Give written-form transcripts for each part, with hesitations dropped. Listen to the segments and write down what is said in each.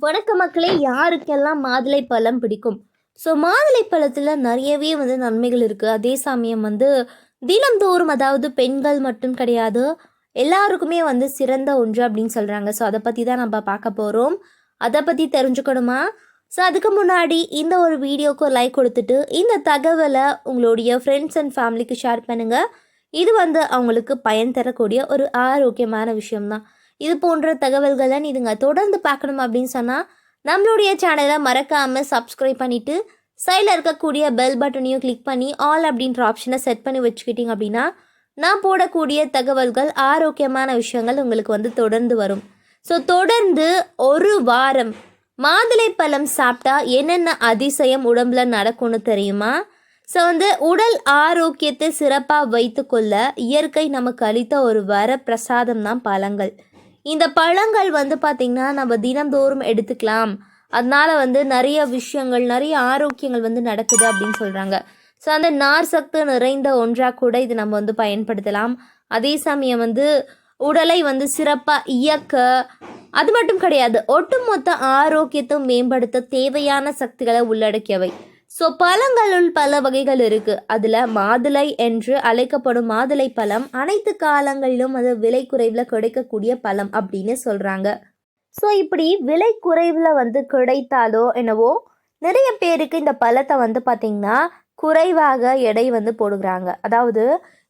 வணக்க மக்களே, யாருக்கெல்லாம் மாதுளை பழம் பிடிக்கும்? ஸோ மாதுளை பழத்தில் நிறையவே நன்மைகள் இருக்குது. அதே சமயம் தினம்தோறும், அதாவது பெண்கள் மட்டும் கிடையாது, எல்லாருக்குமே சிறந்த ஒன்று அப்படின்னு சொல்கிறாங்க. ஸோ அதை பற்றி தான் நம்ம பார்க்க போகிறோம். அதை பற்றி தெரிஞ்சுக்கணுமா? ஸோ அதுக்கு முன்னாடி இந்த ஒரு வீடியோக்கு லைக் கொடுத்துட்டு இந்த தகவலை உங்களுடைய ஃப்ரெண்ட்ஸ் அண்ட் ஃபேமிலிக்கு ஷேர் பண்ணுங்கள். இது அவங்களுக்கு பயன் தரக்கூடிய ஒரு ஆரோக்கியமான விஷயம்தான். இது போன்ற தகவல்களை நீங்கள் தொடர்ந்து பார்க்கணும் அப்படின்னு சொன்னால் நம்மளுடைய சேனலை மறக்காமல் சப்ஸ்கிரைப் பண்ணிவிட்டு சைடில் இருக்கக்கூடிய பெல் பட்டனையும் கிளிக் பண்ணி ஆல் அப்படின்ற ஆப்ஷனை செட் பண்ணி வச்சுக்கிட்டிங்க அப்படின்னா நான் போடக்கூடிய தகவல்கள், ஆரோக்கியமான விஷயங்கள் உங்களுக்கு தொடர்ந்து வரும். ஸோ தொடர்ந்து ஒரு வாரம் மாதுளை பழம் சாப்பிட்டா என்னென்ன அதிசயம் உடம்புல நடக்கும்னு தெரியுமா? ஸோ உடல் ஆரோக்கியத்தை சிறப்பாக வைத்துக்கொள்ள இயற்கை நமக்கு அளித்த ஒரு வர பிரசாதம் தான் பழங்கள். இந்த பழங்கள் பார்த்திங்கன்னா நம்ம தினந்தோறும் எடுத்துக்கலாம். அதனால் நிறைய விஷயங்கள், நிறைய ஆரோக்கியங்கள் நடக்குது அப்படின்னு சொல்கிறாங்க. ஸோ அந்த நார் சத்து நிறைந்த ஒன்றாக கூட இது நம்ம பயன்படுத்தலாம். அதே சமயம் உடலை சிறப்பாக இயக்க, அது மட்டும் கிடையாது, ஒட்டுமொத்த ஆரோக்கியத்தை மேம்படுத்த தேவையான சக்திகளை உள்ளடக்கியவை. ஸோ பழங்களுள் பல வகைகள் இருக்குது. அதில் மாதுளை என்று அழைக்கப்படும் மாதுளை பழம் அனைத்து காலங்களிலும் அது விலை குறைவில் கிடைக்கக்கூடிய பழம் அப்படின்னு சொல்கிறாங்க. ஸோ இப்படி விலை குறைவில் கிடைத்தாலோ என்னவோ நிறைய பேருக்கு இந்த பழத்தை பார்த்திங்கன்னா குறைவாக எடை போடுகிறாங்க. அதாவது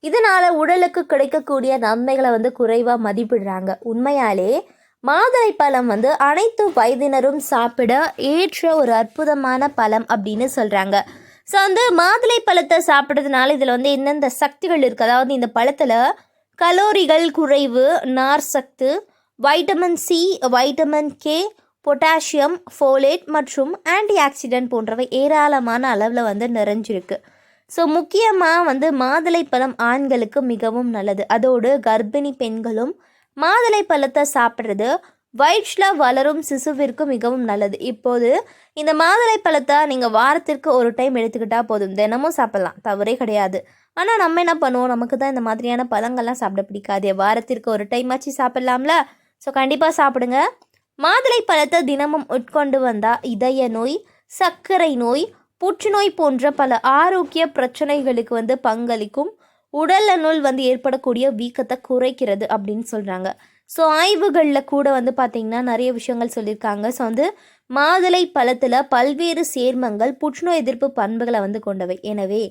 இதனால் உடலுக்கு கிடைக்கக்கூடிய நன்மைகளை குறைவாக மதிப்பிடுறாங்க. உண்மையாலே மாதுளை பழம் அனைத்து வயதினரும் சாப்பிட ஏற்ற ஒரு அற்புதமான பழம் அப்படின்னு சொல்கிறாங்க. ஸோ மாதுளை பழத்தை சாப்பிட்றதுனால இதில் எந்தெந்த சக்திகள் இருக்குது, அதாவது இந்த பழத்தில் கலோரிகள் குறைவு, நார் சத்து, vitamin C, vitamin K, potassium, folate மற்றும் ஆன்டி ஆக்சிடென்ட் போன்றவை ஏராளமான அளவில் நிறைஞ்சிருக்கு. ஸோ முக்கியமாக மாதுளை பழம் ஆண்களுக்கு மிகவும் நல்லது. அதோடு கர்ப்பிணி பெண்களும் மாதுளை பழத்தை சாப்பிட்றது வயிற்றில் வளரும் சிசுவிற்கு மிகவும் நல்லது. இப்போது இந்த மாதுளை பழத்தை நீங்கள் வாரத்திற்கு ஒரு டைம் எடுத்துக்கிட்டால் போதும். தினமும் சாப்பிட்லாம், தவறே கிடையாது. ஆனால் நம்ம என்ன பண்ணுவோம், நமக்கு தான் இந்த மாதிரியான பழங்கள்லாம் சாப்பிட பிடிக்காது. வாரத்திற்கு ஒரு டைம் ஆச்சு சாப்பிட்லாம்ல. ஸோ கண்டிப்பாக சாப்பிடுங்க. மாதுளை பழத்தை தினமும் உட்கொண்டு வந்தால் இதய நோய், சர்க்கரை நோய், புற்றுநோய் போன்ற பல ஆரோக்கிய பிரச்சனைகளுக்கு பங்களிக்கும். உடலினுள் ஏற்படக்கூடிய வீக்கத்தை குறைக்கிறது அப்படின்னு சொல்கிறாங்க. ஸோ ஆய்வுகளில் கூட பார்த்திங்கன்னா நிறைய விஷயங்கள் சொல்லியிருக்காங்க. ஸோ மாதுளை பழத்தில் பல்வேறு சேர்மங்கள் புற்றுநோய் எதிர்ப்பு பண்புகளை கொண்டவை. எனவே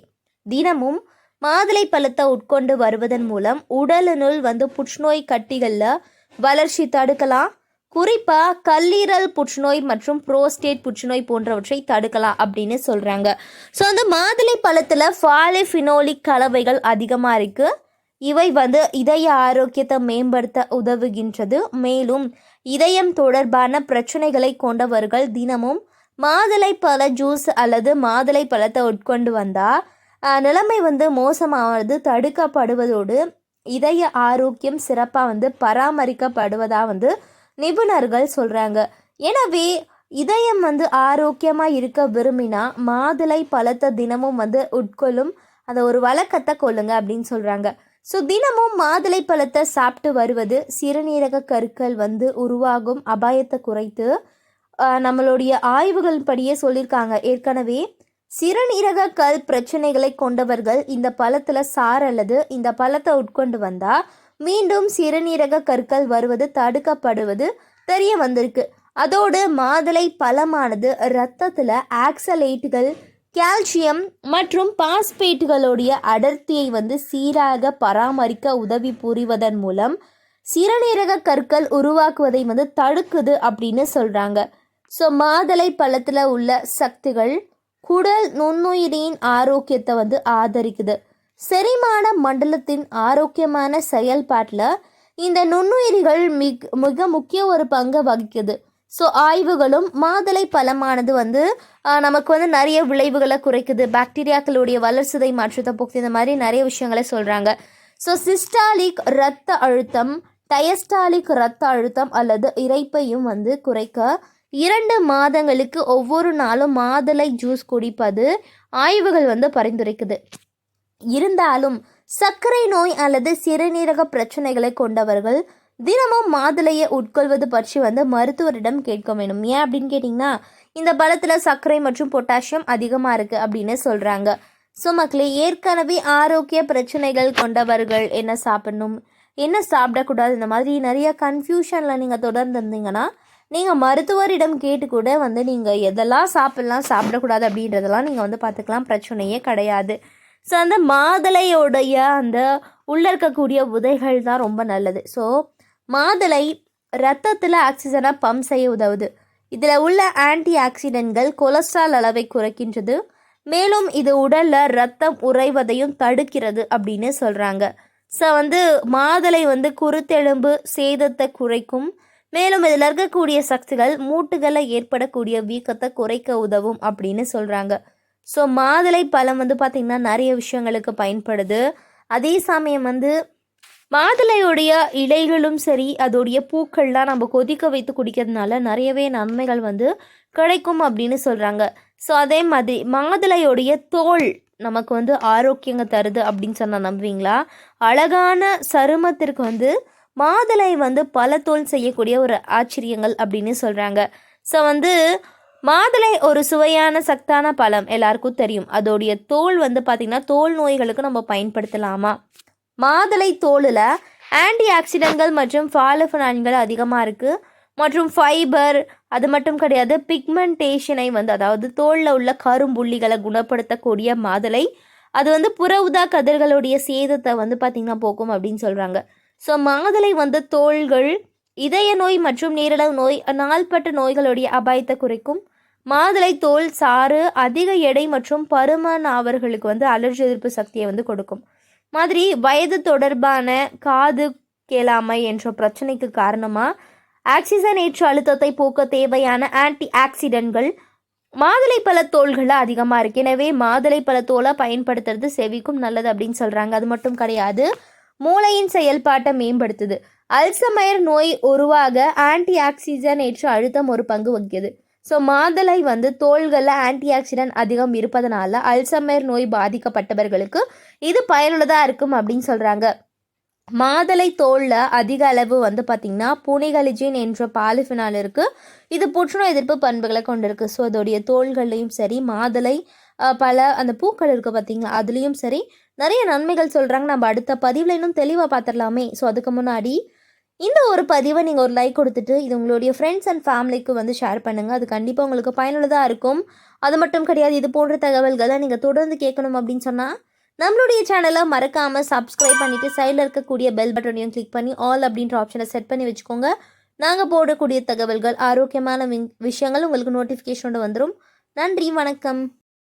தினமும் மாதுளை பழத்தை உட்கொண்டு வருவதன் மூலம் உடலினுள் புற்றுநோய் கட்டிகளில் வளர்ச்சி தடுக்கலாம். குறிப்பாக கல்லீரல் புற்றுநோய் மற்றும் புரோஸ்டேட் புற்றுநோய் போன்றவற்றை தடுக்கலாம் அப்படின்னு சொல்கிறாங்க. ஸோ மாதுளை பழத்தில் பாலிஃபினோலிக் கலவைகள் அதிகமாக இருக்குது. இவை இதய ஆரோக்கியத்தை மேம்படுத்த உதவுகின்றது. மேலும் இதயம் தொடர்பான பிரச்சனைகளை கொண்டவர்கள் தினமும் மாதுளை பழ ஜூஸ் அல்லது மாதுளை பழத்தை உட்கொண்டு வந்தால் நிலைமை மோசமாவது தடுக்கப்படுவதோடு இதய ஆரோக்கியம் சிறப்பாக பராமரிக்கப்படுவதாக நிபுணர்கள் சொல்கிறாங்க. எனவே இதயம் ஆரோக்கியமாக இருக்க விரும்பினா மாதுளை பழத்தை தினமும் உட்கொள்ளும் அதை ஒரு வழக்கத்தை கொள்ளுங்க அப்படின்னு சொல்கிறாங்க. ஸோ தினமும் மாதுளை பழத்தை சாப்பிட்டு வருவது சிறுநீரக கற்கள் உருவாகும் அபாயத்தை குறைத்து, நம்மளுடைய ஆய்வுகள் படியே சொல்லியிருக்காங்க. ஏற்கனவே சிறுநீரக கல் பிரச்சனைகளை கொண்டவர்கள் இந்த பழத்தில் சாறு அல்லது இந்த பழத்தை உட்கொண்டு வந்தால் மீண்டும் சிறுநீரக கற்கள் வருவது தடுக்கப்படுவது தெரிய வந்திருக்கு. அதோடு மாதுளை பழமானது இரத்தத்தில் ஆக்சலேட்டுகள், கால்சியம் மற்றும் பாஸ்பேட்டுகளுடைய அடர்த்தியை சீராக பராமரிக்க உதவி புரிவதன் மூலம் சிறுநீரக கற்கள் உருவாக்குவதை தடுக்குது அப்படின்னு சொல்கிறாங்க. ஸோ மாதுளை பழத்தில் உள்ள சக்திகள் குடல் நுண்ணுயிரின் ஆரோக்கியத்தை ஆதரிக்குது. செரிமான மண்டலத்தின் ஆரோக்கியமான செயல்பாட்டில் இந்த நுண்ணுயிரிகள் மிக முக்கிய ஒரு பங்கை வகிக்குது. ஸோ ஆய்வுகளும் மாதுளை பழமானது நமக்கு நிறைய விளைவுகளை குறைக்குது. பாக்டீரியாக்களுடைய வளர்சிதை மாற்றத்தை போக்குது. இந்த மாதிரி நிறைய விஷயங்களை சொல்கிறாங்க. ஸோ சிஸ்டாலிக் இரத்த அழுத்தம், டயஸ்டாலிக் இரத்த அழுத்தம் அல்லது இரைப்பையும் குறைக்க 2 மாதங்களுக்கு ஒவ்வொரு நாளும் மாதுளை ஜூஸ் குடிப்பது ஆய்வுகள் பரிந்துரைக்குது. இருந்தாலும் சர்க்கரை நோய் அல்லது சிறுநீரக பிரச்சனைகளை கொண்டவர்கள் தினமும் மாதுளையை உட்கொள்வது பற்றி வந்து மருத்துவரிடம் கேட்க வேணும். ஏன் அப்படின்னு கேட்டிங்கன்னா, இந்த பழத்தில் சர்க்கரை மற்றும் பொட்டாசியம் அதிகமாக இருக்குது அப்படின்னு சொல்கிறாங்க. ஸோ மக்களே, ஏற்கனவே ஆரோக்கிய பிரச்சனைகள் கொண்டவர்கள் என்ன சாப்பிடணும், என்ன சாப்பிடக்கூடாது, இந்த மாதிரி நிறைய கன்ஃபியூஷனில் நீங்கள் தொடர்ந்து இருந்தீங்கன்னா, நீங்கள் மருத்துவரிடம் கேட்டு கூட வந்து நீங்கள் எதெல்லாம் சாப்பிட்லாம், சாப்பிடக்கூடாது அப்படின்றதெல்லாம் நீங்கள் வந்து பார்த்துக்கலாம். பிரச்சனையே கிடையாது. ஸோ அந்த மாதுளையோடைய அந்த உள்ளே இருக்கக்கூடிய விதைகள் தான் ரொம்ப நல்லது. ஸோ மாதுளை ரத்தத்தில் ஆக்சிஜனை பம்ப் செய்ய உதவுது. இதில் உள்ள ஆன்டி ஆக்சிடென்ட்கள் கொலஸ்ட்ரால் அளவை குறைக்கின்றது. மேலும் இது உடலில் ரத்தம் உறைவதையும் தடுக்கிறது அப்படின்னு சொல்கிறாங்க. ஸோ வந்து மாதுளை வந்து குருத்தெலும்பு சேதத்தை குறைக்கும். மேலும் இதில் இருக்கக்கூடிய சக்திகள் மூட்டுகளில் ஏற்படக்கூடிய வீக்கத்தை குறைக்க உதவும் அப்படின்னு சொல்கிறாங்க. ஸோ மாதுளை பழம் வந்து பார்த்திங்கன்னா நிறைய விஷயங்களுக்கு பயன்படுது. அதே சமயம் வந்து மாதுளையுடைய இலைகளும் சரி, அதோடைய பூக்கள்லாம் நம்ம கொதிக்க வைத்து குடிக்கிறதுனால நிறையவே நன்மைகள் வந்து கிடைக்கும் அப்படின்னு சொல்கிறாங்க. ஸோ அதே மாதிரி மாதுளையோடைய தோல் நமக்கு வந்து ஆரோக்கியங்க தருது அப்படின்னு சொன்னால் நம்புவீங்களா? அழகான சருமத்திற்கு வந்து மாதுளை வந்து பல தோல் செய்யக்கூடிய ஒரு ஆச்சரியங்கள் அப்படின்னு சொல்கிறாங்க. ஸோ வந்து மாதுளை ஒரு சுவையான சத்தான பழம், எல்லாருக்கும் தெரியும். அதோடைய தோல் வந்து பார்த்திங்கன்னா தோல் நோய்களுக்கு நம்ம பயன்படுத்தலாமா? மாதுளை தோலில் ஆன்டி ஆக்சிடென்ட்கள் மற்றும் ஃபாலோஃபினான்கள் அதிகமாக இருக்குது. மற்றும் ஃபைபர், அது மட்டும் கிடையாது, பிக்மெண்டேஷனை வந்து, அதாவது தோலில் உள்ள கரும்புள்ளிகளை குணப்படுத்தக்கூடிய மாதுளை அது வந்து புற ஊதா கதிர்களுடைய சேதத்தை வந்து பார்த்திங்கன்னா போக்கும் அப்படின்னு சொல்கிறாங்க. ஸோ மாதுளை வந்து தோள்கள், இதய நோய் மற்றும் நீரிழிவு நோய், நாள்பட்ட நோய்களுடைய அபாயத்தை குறைக்கும். மாதுளை தோல் சாறு அதிக எடை மற்றும் பருமன் அவர்களுக்கு வந்து அலர்ஜி எதிர்ப்பு சக்தியை வந்து கொடுக்கும். மாதிரி வயது தொடர்பான காது கேளாமை என்ற பிரச்சனைக்கு காரணமாக ஆக்சிஜனேற்ற அழுத்தத்தை போக்க தேவையான ஆன்டி ஆக்சிடென்ட்கள் மாதுளை பழத்தோள்களில் அதிகமாக இருக்குது. எனவே மாதுளை பழத்தோலை பயன்படுத்துறது செவிக்கும் நல்லது அப்படின்னு சொல்கிறாங்க. அது மட்டும் கிடையாது, மூளையின் செயல்பாட்டை மேம்படுத்துது. அல்சைமர் நோய் உருவாக ஆன்டி ஆக்சிஜனேற்ற அழுத்தம் ஒரு பங்கு வகிக்குது. ஸோ மாதுளை வந்து தோள்களில் ஆன்டி ஆக்சிடென்ட் அதிகம் இருப்பதனால அல்சைமர் நோய் பாதிக்கப்பட்டவர்களுக்கு இது பயனுள்ளதாக இருக்கும் அப்படின்னு சொல்கிறாங்க. மாதுளை தோலில் அதிக அளவு வந்து பார்த்திங்கன்னா புனிகலிஜின் என்ற பாலிஃபினால் இருக்குது. இது புற்றுநோய் எதிர்ப்பு பண்புகளை கொண்டு இருக்குது. ஸோ அதோடைய தோள்கள்லையும் சரி, மாதுளை பல அந்த பூக்கள் இருக்குது பார்த்திங்களா, அதுலேயும் சரி நிறைய நன்மைகள் சொல்கிறாங்க. நம்ம அடுத்த பதிவில் இன்னும் தெளிவாக பார்த்துடலாமே. ஸோ அதுக்கு முன்னாடி இந்த ஒரு பதிவை நீங்கள் ஒரு லைக் கொடுத்துட்டு இது உங்களுடைய ஃப்ரெண்ட்ஸ் அண்ட் ஃபேமிலிக்கு வந்து ஷேர் பண்ணுங்கள். அது கண்டிப்பாக உங்களுக்கு பயனுள்ளதாக இருக்கும். அது மட்டும் கிடையாது, இது போன்ற தகவல்களை நீங்கள் தொடர்ந்து கேட்கணும் அப்படின்னு சொன்னால் நம்மளுடைய சேனலை மறக்காமல் சப்ஸ்கிரைப் பண்ணிவிட்டு சைடில் இருக்கக்கூடிய பெல் பட்டனையும் கிளிக் பண்ணி ஆல் அப்படின்ற ஆப்ஷனை செட் பண்ணி வச்சுக்கோங்க. நாங்கள் போடக்கூடிய தகவல்கள், ஆரோக்கியமான விஷயங்கள் உங்களுக்கு நோட்டிஃபிகேஷனோட வந்துடும். நன்றி, வணக்கம்.